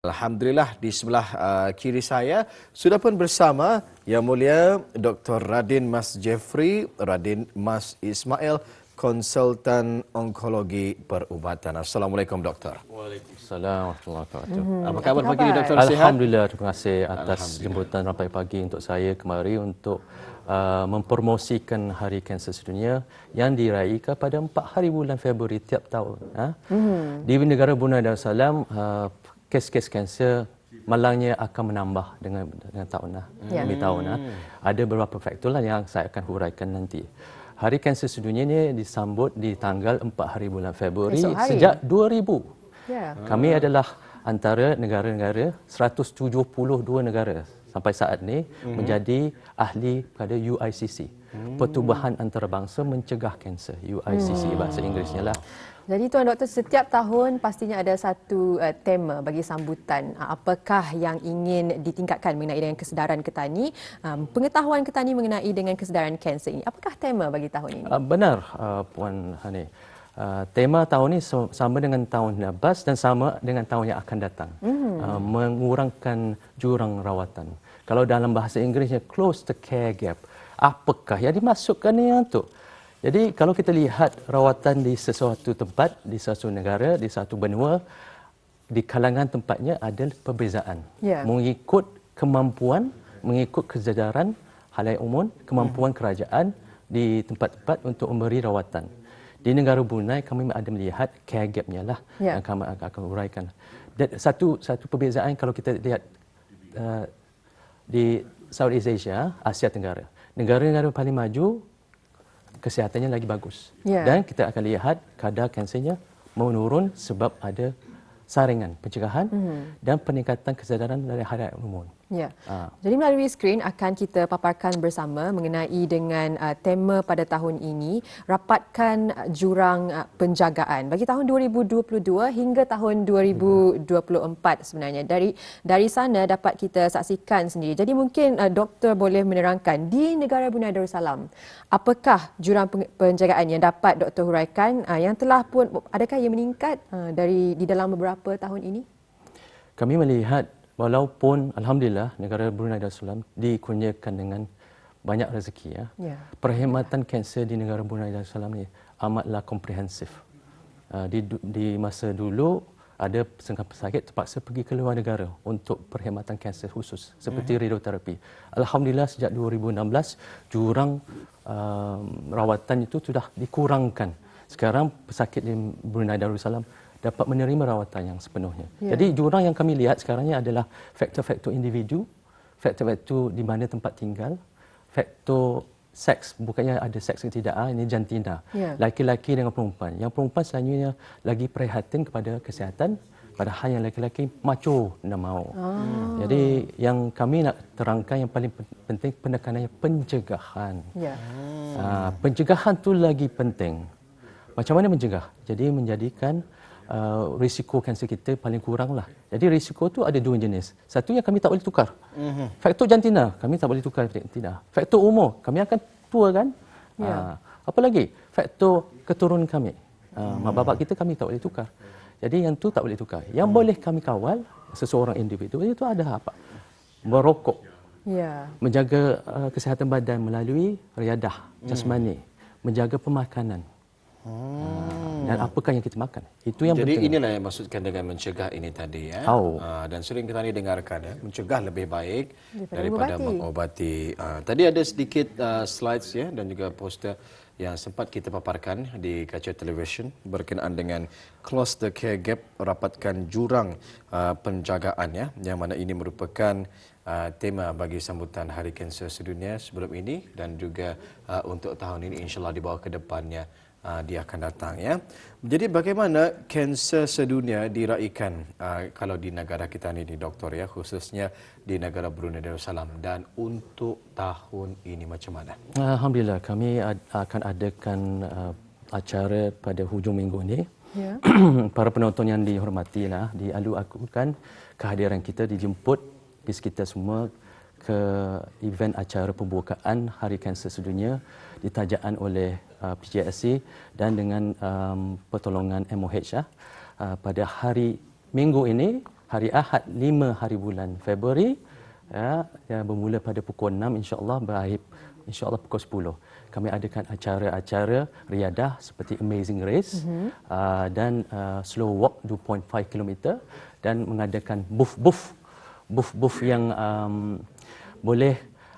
Alhamdulillah di sebelah kiri saya sudah pun bersama Yang Mulia Dr. Radin Mas Jeffrey, Radin Mas Ismail, konsultan onkologi perubatan. Assalamualaikum doktor. Waalaikumsalam warahmatullahi wabarakatuh. Apa khabar pagi ini doktor? Sihat? Alhamdulillah, terima kasih atas jemputan ramai pagi untuk saya kemari untuk mempromosikan Hari Kanser Sedunia yang diraihkan pada 4 hari bulan Februari tiap tahun. Di negara Brunei Darussalam, kes-kes kanser malangnya akan menambah dengan tahun demi tahun. Ada beberapa faktor yang saya akan huraikan nanti. Hari Kanser Sedunia ini disambut di tanggal 4 hari bulan Februari sejak 2000. Kami adalah antara negara-negara 172 negara sampai saat ini menjadi ahli pada UICC, Pertubuhan Antarabangsa Mencegah Kanser, UICC bahasa Inggerisnya lah. Jadi Tuan Doktor, setiap tahun pastinya ada satu tema bagi sambutan. Apakah yang ingin ditingkatkan mengenai dengan kesedaran ketani, pengetahuan ketani mengenai dengan kesedaran kanser ini? Apakah tema bagi tahun ini? Benar, Puan Hani. Tema tahun ini sama dengan tahun lepas dan sama dengan tahun yang akan datang. Mengurangkan jurang rawatan. Kalau dalam bahasa Inggerisnya, close the care gap. Apakah yang dimasukkan yang itu? Jadi kalau kita lihat rawatan di sesuatu tempat, di sesuatu negara, di satu benua, di kalangan tempatnya ada perbezaan. Mengikut kemampuan, mengikut kesedaran halayak umum, kemampuan kerajaan di tempat-tempat untuk memberi rawatan. Di negara Brunei kami ada melihat care gap-nya lah yang kami akan uraikan. Dan satu perbezaan kalau kita lihat di Southeast Asia, Asia Tenggara. Negara-negara paling maju kesihatannya lagi bagus. Dan kita akan lihat kadar kansernya menurun sebab ada saringan pencegahan dan peningkatan kesedaran dari halayak umum. Jadi melalui skrin akan kita paparkan bersama mengenai dengan tema pada tahun ini, rapatkan jurang penjagaan bagi tahun 2022 hingga tahun 2024 sebenarnya. Dari sana dapat kita saksikan sendiri. Jadi mungkin doktor boleh menerangkan di negara Brunei Darussalam, apakah jurang penjagaan yang dapat doktor huraikan yang telah pun, adakah ia meningkat di dalam beberapa tahun ini? Kami melihat walaupun alhamdulillah negara Brunei Darussalam dikurniakan dengan banyak rezeki perkhidmatan kanser di negara Brunei Darussalam ni amatlah komprehensif. Di masa dulu ada setengah pesakit terpaksa pergi ke luar negara untuk perkhidmatan kanser khusus seperti radioterapi. Alhamdulillah sejak 2016 jurang rawatan itu sudah dikurangkan. Sekarang pesakit di Brunei Darussalam dapat menerima rawatan yang sepenuhnya. Jadi jurang yang kami lihat sekarang ini adalah faktor-faktor individu, faktor-faktor di mana tempat tinggal, faktor seks, bukannya ada seks ke tidak, ini jantina. Laki-laki dengan perempuan. Yang perempuan selanjutnya lagi prihatin kepada kesihatan, padahal yang laki-laki macho tidak mahu. Jadi yang kami nak terangkan yang paling penting penekanannya pencegahan. Pencegahan tu lagi penting. Macam mana mencegah? Jadi menjadikan risiko kanser kita paling kurang lah. Jadi risiko tu ada dua jenis. Satu yang kami tak boleh tukar. Faktor jantina, kami tak boleh tukar jantina. Faktor umur, kami akan tua kan? Apa lagi? Faktor keturunan kami. Mak bapak kita kami tak boleh tukar. Jadi yang tu tak boleh tukar. Yang boleh kami kawal seseorang individu itu ada apa? Merokok. Menjaga kesihatan badan melalui riadah jasmani, menjaga pemakanan. Dan apakah yang kita makan? Itu yang jadi penting. inilah yang maksudkan dengan mencegah ini tadi ya. Dan sering kita dengarkan ya, mencegah lebih baik daripada mengobati. Tadi ada sedikit slides ya dan juga poster yang sempat kita paparkan di kaca televisyen berkenaan dengan close the care gap, rapatkan jurang penjagaan ya, yang mana ini merupakan tema bagi sambutan Hari Kanser Sedunia sebelum ini dan juga untuk tahun ini insya-Allah di bawah ke depannya dia akan datang ya. Jadi bagaimana kanser sedunia diraikan kalau di negara kita ini doktor ya, khususnya di negara Brunei Darussalam, dan untuk tahun ini macam mana? Alhamdulillah kami akan adakan acara pada hujung minggu ini. Para penonton yang dihormati lah, dialu-alukan kehadiran kita, dijemput bis kita semua ke event acara pembukaan Hari Kanser Sedunia ditajaan oleh PJSC dan dengan pertolongan MOH pada hari Minggu ini hari Ahad 5 hari bulan Februari, yang bermula pada pukul 6 insya-Allah, berakhir insya-Allah pukul 10. Kami adakan acara-acara riadah seperti Amazing Race dan Slow Walk 2.5 km dan mengadakan booth yang boleh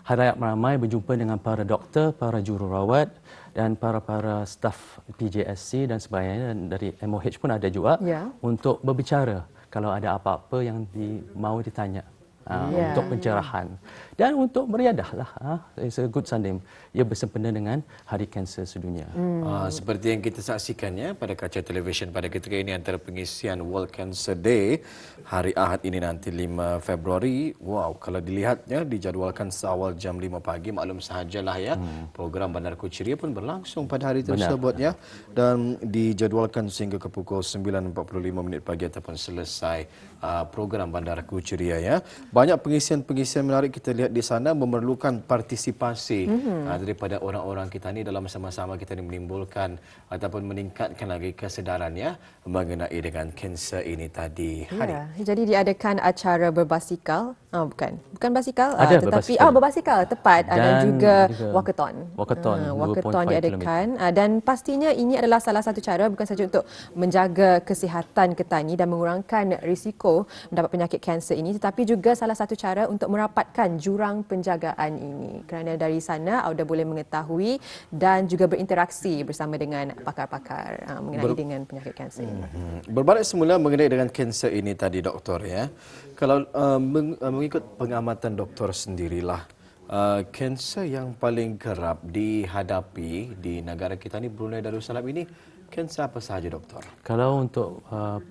harap ramai berjumpa dengan para doktor, para jururawat dan para staf PJSC dan sebagainya, dan dari MOH pun ada juga untuk berbicara kalau ada apa-apa yang mau ditanya. Untuk pencerahan dan untuk meriadah lah. It's a good Sunday. Ia bersempena dengan Hari Kanser Sedunia. Seperti yang kita saksikan ya pada kaca televisyen pada ketika ini antara pengisian World Cancer Day hari Ahad ini nanti 5 Februari. Wow, kalau dilihatnya dijadualkan seawal jam 5 pagi, maklum sahajalah ya. Program Bandar Kuchiriya pun berlangsung pada hari tersebut ya, dan dijadualkan sehingga ke pukul 9.45 pagi ataupun selesai program Bandar Kuchiriya ya. Banyak pengisian-pengisian menarik kita lihat di sana memerlukan partisipasi daripada orang-orang kita ni dalam sama-sama kita ni menimbulkan ataupun meningkatkan lagi kesedarannya mengenai dengan kanser ini tadi. Jadi diadakan acara berbasikal, bukan basikal, ada tetapi berbasikal. Berbasikal tepat, dan juga walkathon. Walkathon 2.5 diadakan dan pastinya ini adalah salah satu cara bukan saja untuk menjaga kesihatan ketani dan mengurangkan risiko mendapat penyakit kanser ini, tetapi juga salah satu cara untuk merapatkan jurang penjagaan ini. Kerana dari sana Auda boleh mengetahui dan juga berinteraksi bersama dengan pakar-pakar mengenai dengan penyakit kanser ini. Berbalik semula mengenai dengan kanser ini tadi doktor ya. Kalau mengikut pengamatan doktor sendirilah, kanser yang paling kerap dihadapi di negara kita ni Brunei Darussalam ini, kanser apa sahaja doktor? Kalau untuk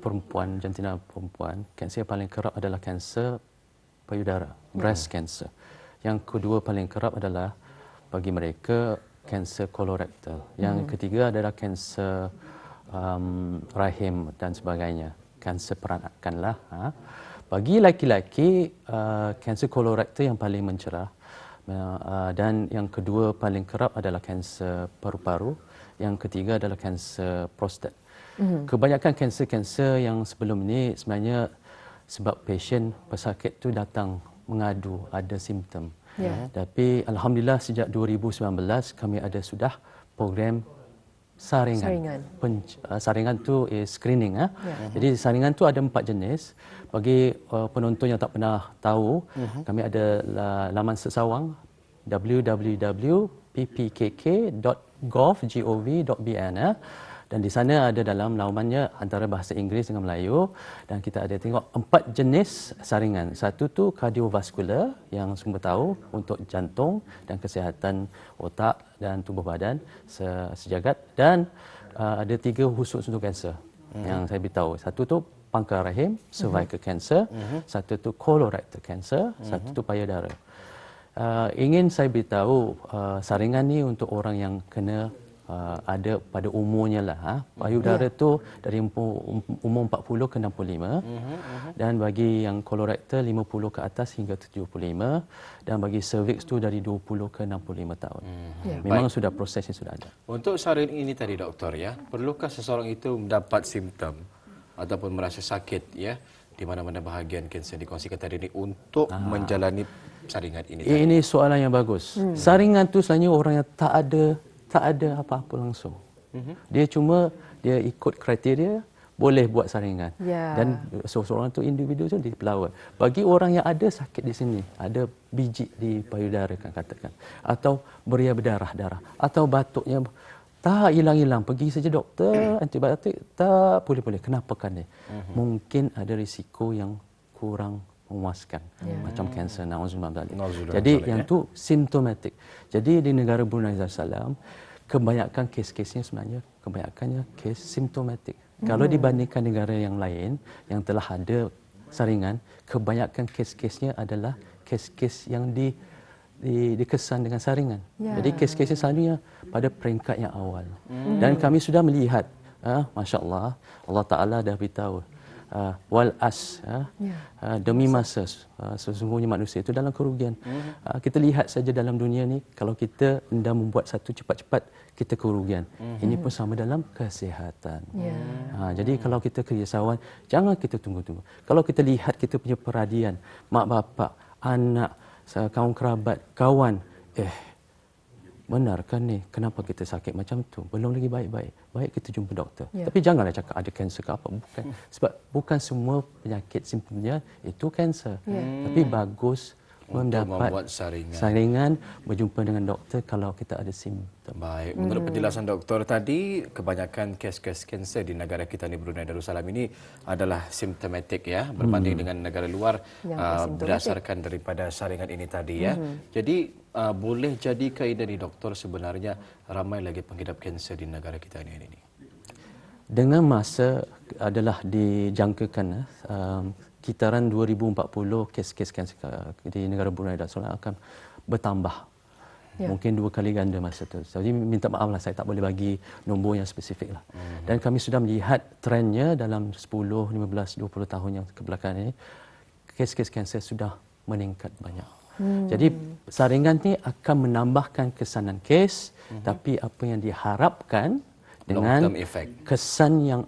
perempuan, jantina perempuan, kanser yang paling kerap adalah kanser payudara, breast cancer. Yang kedua paling kerap adalah bagi mereka kanser kolorektal. Yang ketiga adalah kanser rahim dan sebagainya. Kanser peranakan lah. Bagi laki-laki, kanser kolorektal yang paling mencerah. Dan yang kedua paling kerap adalah kanser paru-paru. Yang ketiga adalah kanser prostat. Kebanyakan kanser-kanser yang sebelum ini sebenarnya sebab pasien pesakit tu datang mengadu ada simptom. Tapi alhamdulillah sejak 2019 kami ada sudah program saringan. Saringan tu screening. Jadi saringan tu ada 4 jenis. Bagi penonton yang tak pernah tahu, kami ada laman sesawang www.ppkk.gov.bn. Dan di sana ada dalam lamannya antara bahasa Inggeris dengan Melayu, dan kita ada tengok 4 jenis saringan. Satu tu kardiovaskular yang semua tahu untuk jantung dan kesihatan otak dan tubuh badan sejagat, dan ada 3 khusus untuk kanser yang saya beritahu. Satu tu pangkal rahim, cervical cancer, satu tu colorectal cancer, satu tu payudara. Ingin saya beritahu saringan ni untuk orang yang kena ada pada umurnya lah. Payudara tu dari umur 40 ke 65, dan bagi yang kolorektal 50 ke atas hingga 75, dan bagi cervix tu dari 20 ke 65 tahun. Memang sudah prosesnya sudah ada. Untuk saringan ini tadi doktor ya, perlukah seseorang itu mendapat simptom ataupun merasa sakit ya di mana-mana bahagian kanser dikongsikan tadi ini untuk menjalani saringan ini tadi? Ini soalan yang bagus. Saringan tu sebenarnya orang yang tak ada apa-apa langsung. Dia cuma dia ikut kriteria boleh buat saringan. Dan seseorang tu individu tu di pelawat. Bagi orang yang ada sakit di sini, ada biji di payudara kan katakan, atau beria berdarah-darah, atau batuknya tak hilang-hilang, pergi saja doktor, antibiotik tak boleh. Kenapa kan dia? Mungkin ada risiko yang kurang memuaskan, macam kanser, na'udzubillah. Jadi yang tu simptomatik. Jadi di negara Brunei Darussalam, kebanyakan kes-kesnya sebenarnya kebanyakannya kes simptomatik. Kalau dibandingkan negara yang lain yang telah ada saringan, kebanyakan kes-kesnya adalah kes-kes yang dikesan dengan saringan. Jadi kes-kesnya selalunya pada peringkat yang awal. Dan kami sudah melihat, Masya Allah, Allah Ta'ala dah beritahu, wal as, demi masa. Sesungguhnya manusia itu dalam kerugian. Kita lihat saja dalam dunia ni, kalau kita hendak membuat satu cepat-cepat, kita kerugian. Ini pun sama dalam kesihatan. Jadi kalau kita kerjasama, jangan kita tunggu-tunggu. Kalau kita lihat kita punya perhatian, mak bapak, anak, kawan kerabat, kawan, benarkah ni kenapa kita sakit macam tu? Belum lagi baik-baik. Baik kita jumpa doktor. Tapi janganlah cakap ada kanser ke apa. Bukan. Sebab bukan semua penyakit simptomnya itu kanser. Tapi bagus mendapat membuat saringan, berjumpa dengan doktor kalau kita ada simptom. Baik, menurut penjelasan doktor tadi, kebanyakan kes-kes kanser di negara kita ni, Brunei Darussalam ini adalah simptomatik ya, berbanding dengan negara luar berdasarkan daripada saringan ini tadi ya. Jadi boleh jadi kaedah di doktor sebenarnya ramai lagi pengidap kanser di negara kita ini. Dengan masa adalah dijangkakan kitaran 2040 kes-kes kanser di negara Brunei Darussalam akan bertambah. Mungkin 2 kali ganda masa itu. Jadi minta maaf lah, saya tak boleh bagi nombor yang spesifik lah. Dan kami sudah melihat trendnya dalam 10, 15, 20 tahun yang kebelakangan ini, kes-kes kanser sudah meningkat banyak. Jadi saringan ini akan menambahkan kesanan kes, tapi apa yang diharapkan dengan kesan yang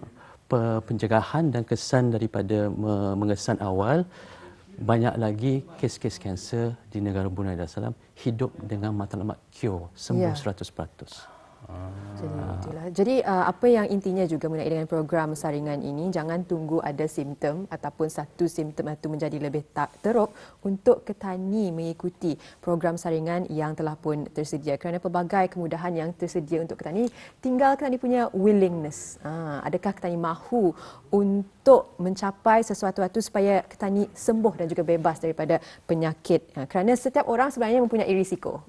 pencegahan dan kesan daripada mengesan awal, banyak lagi kes-kes kanser di negara Brunei Darussalam hidup dengan matlamat cure, sembuh 100%. Jadi apa yang intinya juga mengenai dengan program saringan ini, jangan tunggu ada simptom ataupun satu simptom itu menjadi lebih teruk untuk ketani mengikuti program saringan yang telah pun tersedia, kerana pelbagai kemudahan yang tersedia untuk ketani, tinggal ketani punya willingness. Adakah ketani mahu untuk mencapai sesuatu itu supaya ketani sembuh dan juga bebas daripada penyakit, kerana setiap orang sebenarnya mempunyai risiko.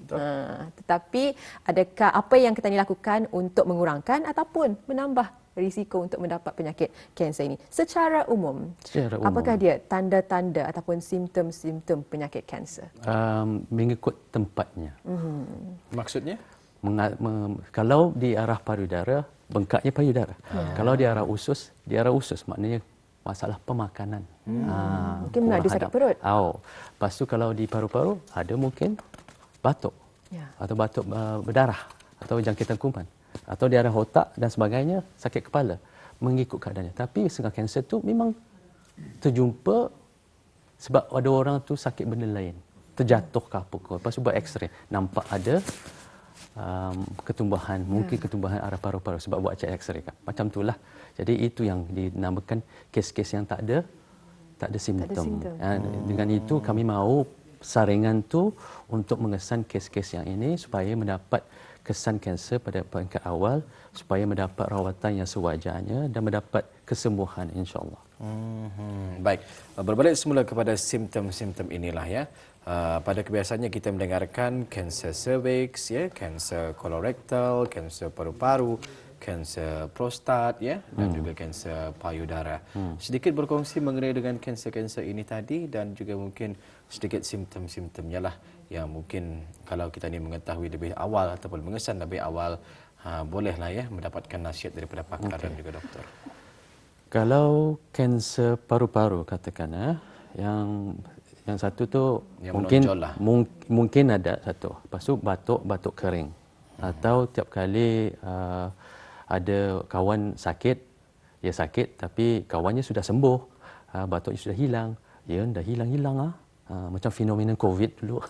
Tetapi adakah apa yang ketani lakukan untuk mengurangkan ataupun menambah risiko untuk mendapat penyakit kanser ini secara umum? Apakah dia tanda-tanda ataupun simptom-simptom penyakit kanser? Mengikut tempatnya. Maksudnya? Kalau di arah payudara, bengkaknya payudara. Kalau di arah usus maknanya masalah pemakanan. Mungkin ada sakit perut. Lepas tu kalau di paru-paru ada mungkin batuk. Atau batuk berdarah atau jangkitan kuman. Atau di arah otak dan sebagainya, sakit kepala. Mengikut keadaannya. Tapi setengah kanser tu memang terjumpa sebab ada orang tu sakit benda lain. Terjatuh ke apa ke. Lepas tu buat x-ray. Nampak ada ketumbuhan, mungkin ketumbuhan arah paru-paru sebab buat cek x-ray kan. Macam itulah. Jadi itu yang dinamakan kes-kes yang tak ada simptom. Dengan itu kami mahu saringan tu untuk mengesan kes-kes yang ini supaya mendapat kesan kanser pada peringkat awal, supaya mendapat rawatan yang sewajarnya dan mendapat kesembuhan insya-Allah. Baik, berbalik semula kepada simptom-simptom inilah ya. Pada kebiasaannya kita mendengarkan kanser cervix ya, kanser kolorektal, kanser paru-paru, kanser prostat ya, dan juga kanser payudara. Sedikit berkongsi mengenai dengan kanser-kanser ini tadi dan juga mungkin sedikit simptom-simptomnya lah yang mungkin kalau kita ni mengetahui lebih awal ataupun mengesan lebih awal, bolehlah ya mendapatkan nasihat daripada pakar dan juga doktor. Kalau kanser paru-paru katakan yang satu tu yang mungkin ada satu. Lepas tu batuk kering. Atau tiap kali ada kawan sakit, dia sakit tapi kawannya sudah sembuh, batuknya sudah hilang. Ya, dah hilang-hilang macam fenomena COVID dulu.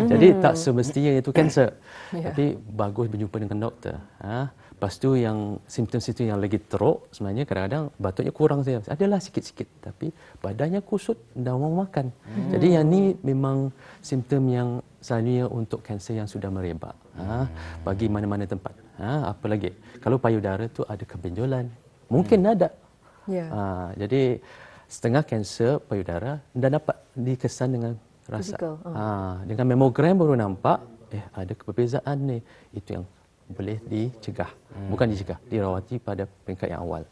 Jadi tak semestinya itu kanser. Tapi bagus berjumpa dengan doktor. Lepas tu yang simptom-simptom yang lagi teruk sebenarnya kadang-kadang batuknya kurang saja. Adalah sikit-sikit tapi badannya kusut dan mau makan. Jadi yang ni memang simptom yang selalunya untuk kanser yang sudah merebak. Bagi mana-mana tempat. Apa lagi? Kalau payudara tu ada kebenjolan. Mungkin ada. Jadi setengah kanser payudara dan dapat dikesan dengan rasa. Dengan mamogram baru nampak ada perbezaan ni. Itu yang boleh dicegah. Bukan dicegah, dirawati pada peringkat yang awal.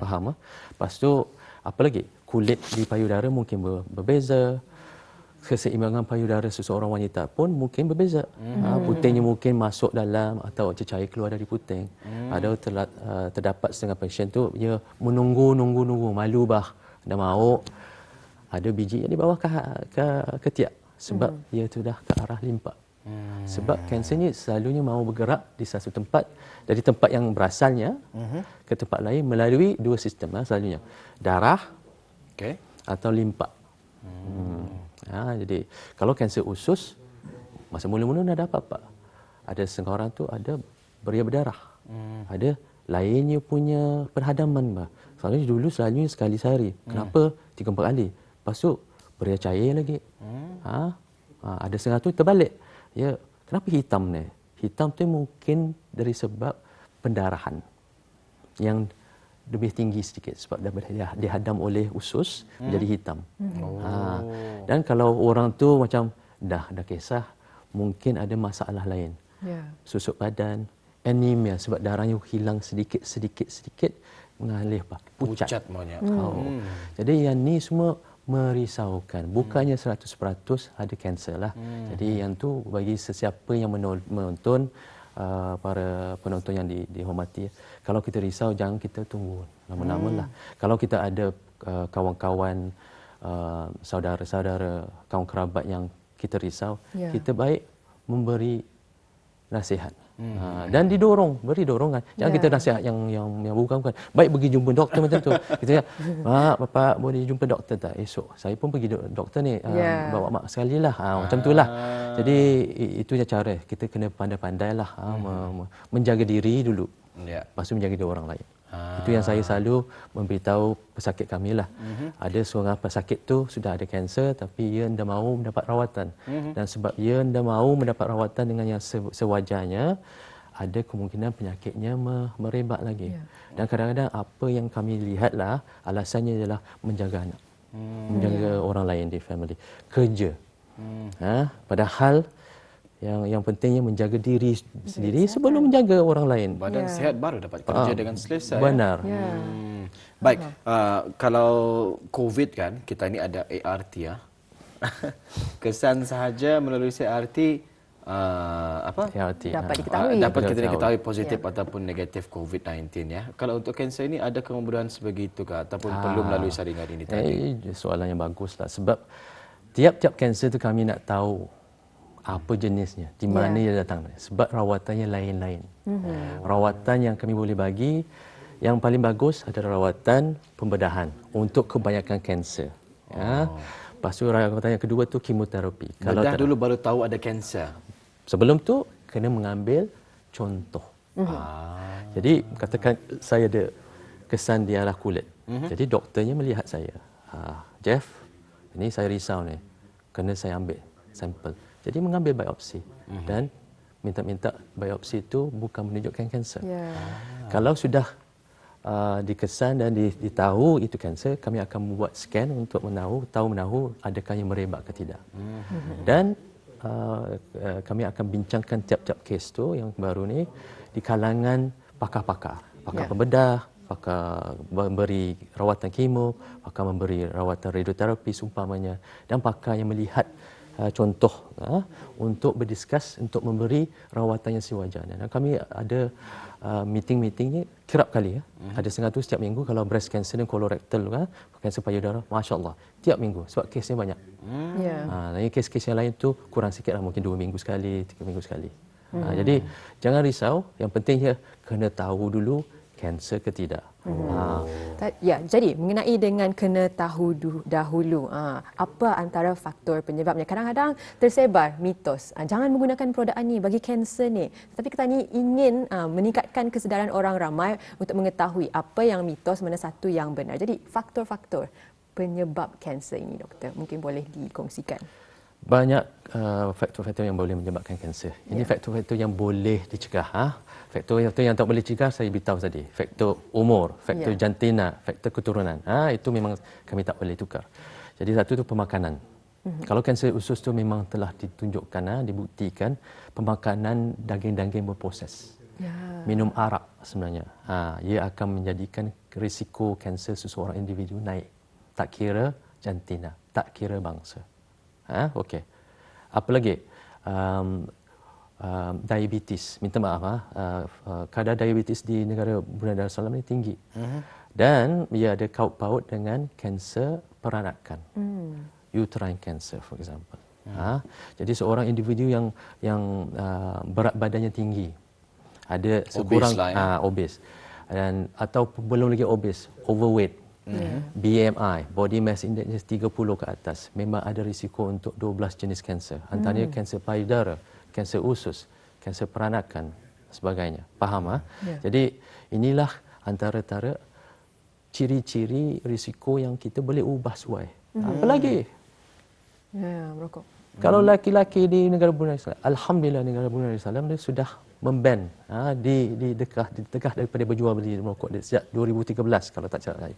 Faham? Lepas tu apa lagi? Kulit di payudara mungkin berbeza. keseimbangan payudara seseorang wanita pun mungkin berbeza. Putingnya mungkin masuk dalam atau cecair keluar dari puting. Ada terdapat setengah pasien tu dia menunggu, malu bah, dah mau ada biji yang di bawah ke ketiak sebab dia tu dah ke arah limpa. Sebab kanser ni selalunya mau bergerak di satu tempat dari tempat yang berasalnya ke tempat lain melalui dua sistem selalunya. Darah atau limpa. Jadi kalau kanser usus masa mula-mula tak ada apa-apa. Ada setengah orang tu ada beria berdarah. Ada lainnya punya perhadaman. Selalunya sekali sehari. Kenapa 3-4 kali? Lepas tu beria cair lagi. Ada setengah tu terbalik. Ya, kenapa hitam ni? Hitam tu mungkin dari sebab pendarahan yang lebih tinggi sedikit sebab dah dihadam oleh usus menjadi hitam. Dan kalau orang tu macam dah kisah, mungkin ada masalah lain. Susut badan, anemia sebab darahnya hilang sedikit mengalih pucat maunya. Jadi yang ni semua merisaukan. Bukannya 100% ada kanser lah. Jadi yang tu bagi sesiapa yang menonton, para penonton yang dihormati, kalau kita risau jangan kita tunggu lama-lama lah. Kalau kita ada kawan-kawan, saudara-saudara, kawan kerabat yang kita risau, kita baik memberi nasihat. Dan beri dorongan. Jangan kita nasihat yang bukan. Baik pergi jumpa doktor macam tu. Kita cakap, Bapak boleh jumpa doktor tak esok? Saya pun pergi doktor ni. Bawa mak sekali lah. Macam tu lah. Jadi itu cara. Kita kena pandai-pandai lah. Menjaga diri dulu. Lepas tu menjaga orang lain. Itu yang saya selalu memberitahu pesakit kami lah. Ada seorang pesakit tu sudah ada kanser tapi ia tidak mahu mendapat rawatan. Dan sebab ia tidak mahu mendapat rawatan dengan yang sewajarnya, ada kemungkinan penyakitnya merebak lagi. Dan kadang-kadang apa yang kami lihatlah alasannya adalah menjaga anak. Menjaga orang lain di family. Kerja. Padahal yang pentingnya menjaga diri sendiri sebelum menjaga orang lain. Badan sihat baru dapat kerja dengan selesa. Benar. Baik, kalau COVID kan, kita ini ada ART ya. Kesan sahaja melalui ART dapat kita diketahui positif ataupun negatif COVID-19 ya. Kalau untuk kanser ini ada kemudahan sebegitu kah ataupun perlu melalui saringan ini tadi? Soalan yang baguslah sebab tiap-tiap kanser tu kami nak tahu apa jenisnya, di mana dia datang. Sebab rawatannya lain-lain. Rawatan yang kami boleh bagi, yang paling bagus adalah rawatan pembedahan untuk kebanyakan kanser. Lepas tu rawatan yang kedua tu kemoterapi. Bedah dulu baru tahu ada kanser. Sebelum tu kena mengambil contoh. Jadi katakan saya ada kesan di arah kulit. Jadi doktornya melihat saya. Jeff, ini saya risau ni. Kena saya ambil sampel. Jadi mengambil biopsi dan minta biopsi itu bukan menunjukkan kanser. Kalau sudah dikesan dan ditahu itu kanser, kami akan membuat scan untuk menahu adakah yang merebak ke tidak. Dan kami akan bincangkan tiap-tiap kes tu yang baru ni di kalangan pakar-pakar, pembedah, pakar memberi rawatan kemo, pakar memberi rawatan radioterapi seumpamanya, dan pakar yang melihat contoh untuk berdiskus untuk memberi rawatan yang sewajarnya. Dan kami ada meeting-meetingnya kerap kali Ada setengah tu setiap minggu. Kalau breast cancer dan colorectal kanser payudara, masya-Allah, tiap minggu sebab kesnya banyak. Dan kes-kes yang lain tu kurang sikitlah, mungkin 2 minggu sekali, 3 minggu sekali. Jadi jangan risau, yang pentingnya kena tahu dulu kanser ke tidak. Jadi mengenai dengan kena tahu dahulu apa antara faktor penyebabnya. Kadang-kadang tersebar mitos, jangan menggunakan produk ni bagi kanser ni. Tapi kita ni ingin meningkatkan kesedaran orang ramai untuk mengetahui apa yang mitos, mana satu yang benar. Jadi faktor-faktor penyebab kanser ini, doktor, mungkin boleh dikongsikan. Banyak faktor-faktor yang boleh menyebabkan kanser. Ini faktor-faktor yang boleh dicegah. Faktor-faktor yang tak boleh cegah saya beritahu tadi. Faktor umur, faktor jantina, faktor keturunan. Itu memang kami tak boleh tukar. Jadi satu itu pemakanan. Kalau kanser usus itu memang telah ditunjukkan, dibuktikan pemakanan daging-daging berproses. Minum arak sebenarnya. Ia akan menjadikan risiko kanser seseorang individu naik. Tak kira jantina, tak kira bangsa. Okey. Apa lagi? Diabetes. Minta maaf, kadar diabetes di negara Brunei Darussalam ni tinggi. Dan ia ada kaut paut dengan kanser peranakan. Uterine cancer, for example. Jadi seorang individu yang berat badannya tinggi, ada sekurang obes, dan atau belum lagi obes, overweight, BMI, body mass index 30 ke atas, memang ada risiko untuk 12 jenis kanser. Antaranya kanser payudara, kanser usus, kanser peranakan, sebagainya. Faham? Jadi inilah antara ciri-ciri risiko yang kita boleh ubah suai. Apa lagi? Merokok. Kalau laki-laki di negara Brunei Darussalam, alhamdulillah negara Brunei Darussalam dia sudah memban didekah daripada berjual beli merokok sejak 2013 kalau tak silap saya.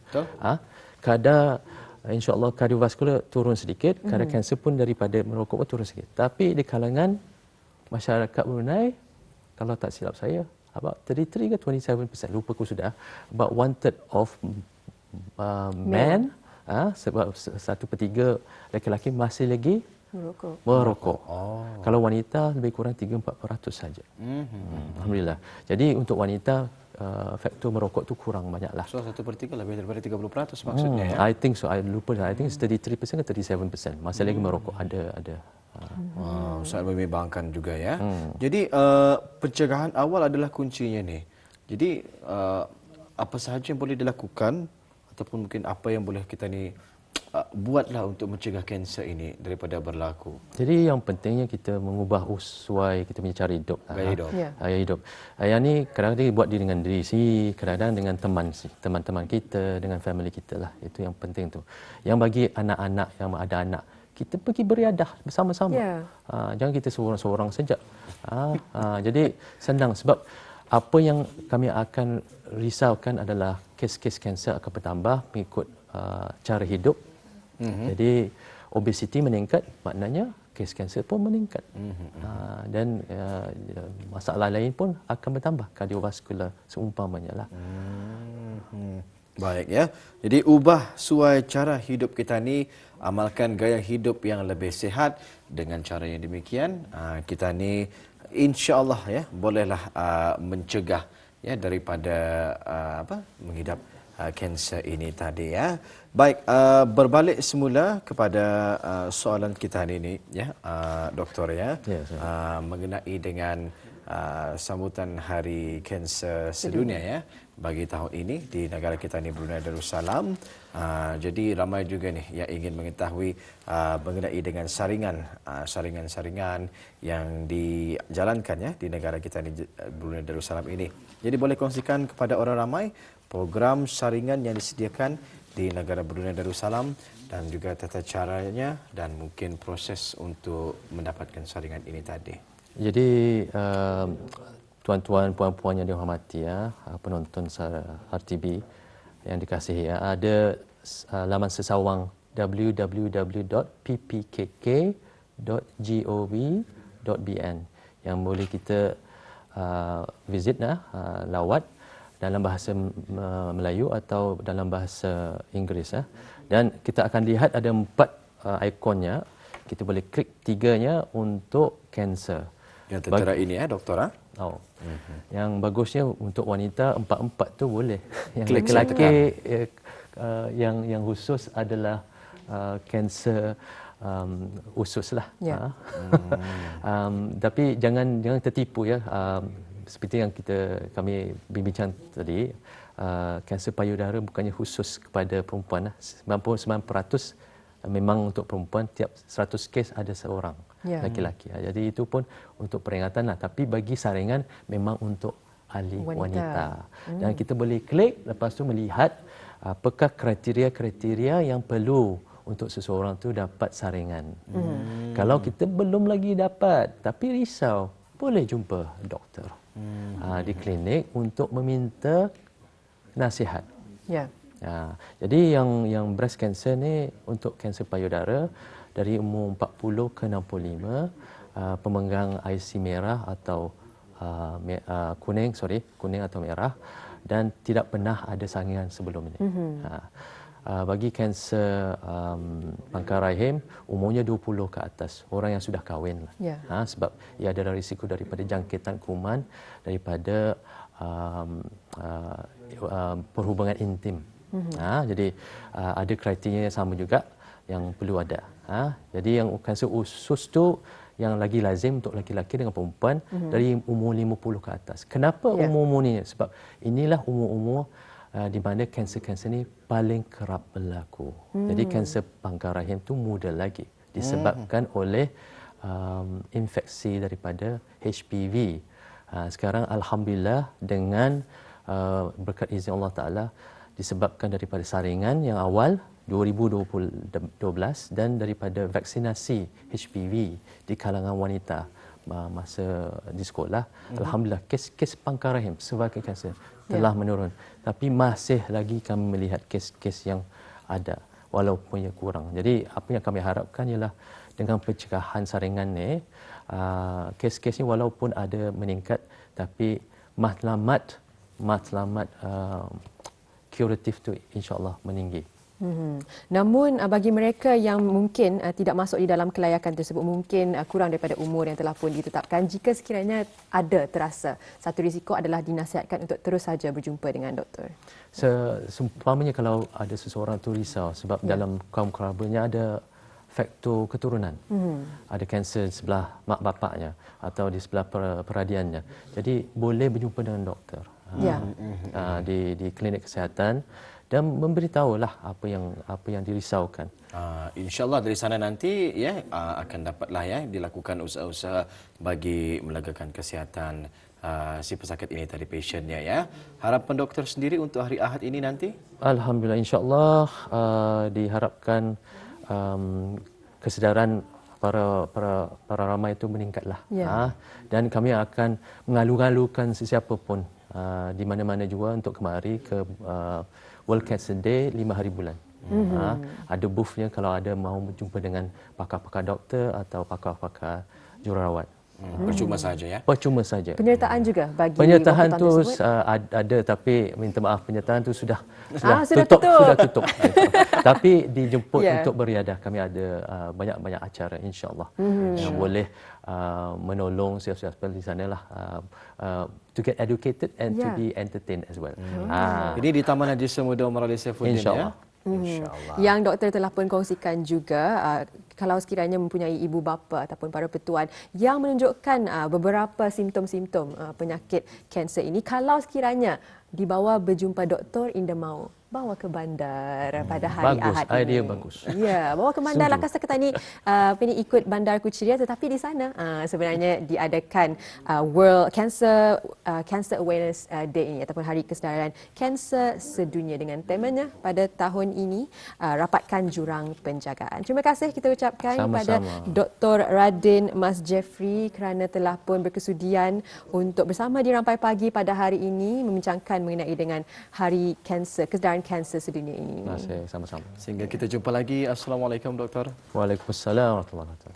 Kadar insya-Allah kardiovaskular turun sedikit, kadar kanser pun daripada merokok pun turun sedikit. Tapi di kalangan masyarakat Brunei, kalau tak silap saya, about 33 ke 27%, lupa aku sudah, about 1/3 of men, sebab 1/3 lelaki-lelaki masih lagi merokok. Kalau wanita lebih kurang 3-4% saja. Alhamdulillah. Jadi untuk wanita faktor merokok tu kurang banyaklah. So 1/3 lebih daripada 30% maksudnya ya. I think so. I lupa. I think it's 33% ke 37%. Masih lagi merokok ada. Sangat membimbangkan juga ya. Jadi pencegahan awal adalah kuncinya ni. Jadi apa sahaja yang boleh dilakukan ataupun mungkin apa yang boleh kita ni buatlah untuk mencegah kanser ini daripada berlaku. Jadi yang pentingnya kita mengubah usai kita punya cara hidup. Gaya hidup. Gaya hidup. Yang ni kadang-kadang buat dengan diri sendiri, kadang-kadang dengan teman-teman kita, dengan family kita lah. Itu yang penting tu. Yang bagi anak-anak yang ada anak, kita pergi beriadah bersama-sama. Jangan kita seorang-seorang saja. Jadi senang sebab apa yang kami akan risaukan adalah kes-kes kanser akan bertambah mengikut cara hidup. Jadi obesiti meningkat, maknanya kes kanser pun meningkat. Dan masalah lain pun akan bertambah, kardiovaskular seumpamanya lah. Baik ya. Jadi ubah suai cara hidup kita ni, amalkan gaya hidup yang lebih sihat. Dengan cara yang demikian, kita ni insya-Allah ya bolehlah mencegah ya daripada mengidap kanser ini tadi ya. Baik, berbalik semula kepada soalan kita hari ini ya, doktor ya. Mengenai dengan sambutan Hari Kanser Sedunia ya bagi tahun ini di negara kita ni Brunei Darussalam. Jadi ramai juga nih yang ingin mengetahui mengenai dengan saringan-saringan yang dijalankan ya di negara kita ni Brunei Darussalam ini. Jadi boleh kongsikan kepada orang ramai program saringan yang disediakan di negara Brunei Darussalam dan juga tata caranya dan mungkin proses untuk mendapatkan saringan ini tadi. Jadi tuan-tuan, puan-puan yang dihormati ya, penonton RTB yang dikasihi ya, ada laman sesawang www.ppkk.gov.bn yang boleh kita visit lawat dalam bahasa Melayu atau dalam bahasa Inggeris ya. Dan kita akan lihat ada 4 ikonnya. Kita boleh klik 3-nya untuk kanser. Yang tertera ini ya, doktor. Yang bagusnya untuk wanita 4 tu boleh. Yang lelaki yang khusus adalah kanser usus lah. Tapi jangan tertipu ya. Seperti yang kami bincang tadi, kanser payudara bukannya khusus kepada perempuan. 99% memang untuk perempuan, tiap 100 kes ada seorang laki-laki. Jadi itu pun untuk peringatan lah. Tapi bagi saringan memang untuk ahli wanita. Dan kita boleh klik, lepas tu melihat apakah kriteria-kriteria yang perlu untuk seseorang tu dapat saringan. Kalau kita belum lagi dapat, tapi risau, boleh jumpa doktor di klinik untuk meminta nasihat. Jadi yang breast cancer ni untuk kanser payudara dari umur 40 ke 65, pemegang IC merah atau kuning atau merah dan tidak pernah ada saringan sebelum ini. bagi kanser pangkal rahim umurnya 20 ke atas, orang yang sudah kahwin lah. Sebab ia ada risiko daripada jangkitan kuman daripada perhubungan intim. Jadi ada kriteria yang sama juga yang perlu ada. Jadi yang kanser usus tu yang lagi lazim untuk lelaki-lelaki dengan perempuan dari umur 50 ke atas. Kenapa umur-umur ni? Sebab inilah umur-umur di mana kanser-kanser ni paling kerap berlaku. Jadi kanser pangkal rahim tu muda lagi disebabkan oleh infeksi daripada HPV. Sekarang alhamdulillah dengan berkat izin Allah Taala disebabkan daripada saringan yang awal 2012 dan daripada vaksinasi HPV di kalangan wanita masa di sekolah, alhamdulillah kes-kes pangkal rahim cervical cancer telah menurun, tapi masih lagi kami melihat kes-kes yang ada walaupun ia kurang. Jadi apa yang kami harapkan ialah dengan pencegahan saringan ni, kes-kes ni walaupun ada meningkat, tapi matlamat kuratif tu insya-Allah meninggi. Namun bagi mereka yang mungkin tidak masuk di dalam kelayakan tersebut, mungkin kurang daripada umur yang telah pun ditetapkan, jika sekiranya ada terasa, satu risiko adalah dinasihatkan untuk terus saja berjumpa dengan doktor. Seumpamanya kalau ada seseorang tu risau sebab dalam kaum kerabatnya ada faktor keturunan, ada kanser di sebelah mak bapaknya atau di sebelah peradiannya, jadi boleh berjumpa dengan doktor di klinik kesihatan dan memberitahulah apa yang dirisaukan. InsyaAllah dari sana nanti akan dapatlah dilakukan usaha-usaha bagi melagakan kesihatan si pesakit ini tadi, pasiennya ya. Harapan doktor sendiri untuk hari Ahad ini nanti? Alhamdulillah, insyaAllah diharapkan kesedaran para ramai itu meningkatlah. Dan kami akan mengalu-alukan sesiapa pun di mana-mana juga untuk kemari ke World Cancer Day 5 hari bulan. Ada boothnya kalau ada mahu berjumpa dengan pakar-pakar doktor atau pakar-pakar jururawat. Percuma saja ya? Percuma saja. Penyertaan juga bagi penyertaan tu ada, tapi minta maaf, penyertaan tu sudah tutup. Tapi dijemput untuk beriadah. Kami ada banyak-banyak acara insya-Allah yang boleh menolong siapa-siapa di sanalah to get educated and to be entertained as well. Ini di Taman Haji Semuda Umar Ali Saifuddin ya. InsyaAllah. Yang doktor telah pun kongsikan juga, kalau sekiranya mempunyai ibu bapa ataupun para petuan yang menunjukkan beberapa simptom-simptom penyakit kanser ini, kalau sekiranya dibawa berjumpa doktor, Indah mahu bawa ke bandar pada hari Ahad ini. Idea bagus. Ya, bawa ke bandar. Lakasa kita ni ikut bandar Kuchiriah, tetapi di sana sebenarnya diadakan World Cancer Awareness Day ini ataupun Hari Kesedaran Kanser Sedunia dengan temanya pada tahun ini rapatkan jurang penjagaan. Terima kasih kita ucapkan kepada Dr. Radin Mas Jeffrey kerana telah pun berkesudian untuk bersama di Rampai Pagi pada hari ini membincangkan mengenai dengan Hari Kanser Kesedaran Kanser Sedunia ini. Terima kasih, sama-sama. Sehingga kita jumpa lagi. Assalamualaikum doktor. Waalaikumsalam warahmatullahi wabarakatuh.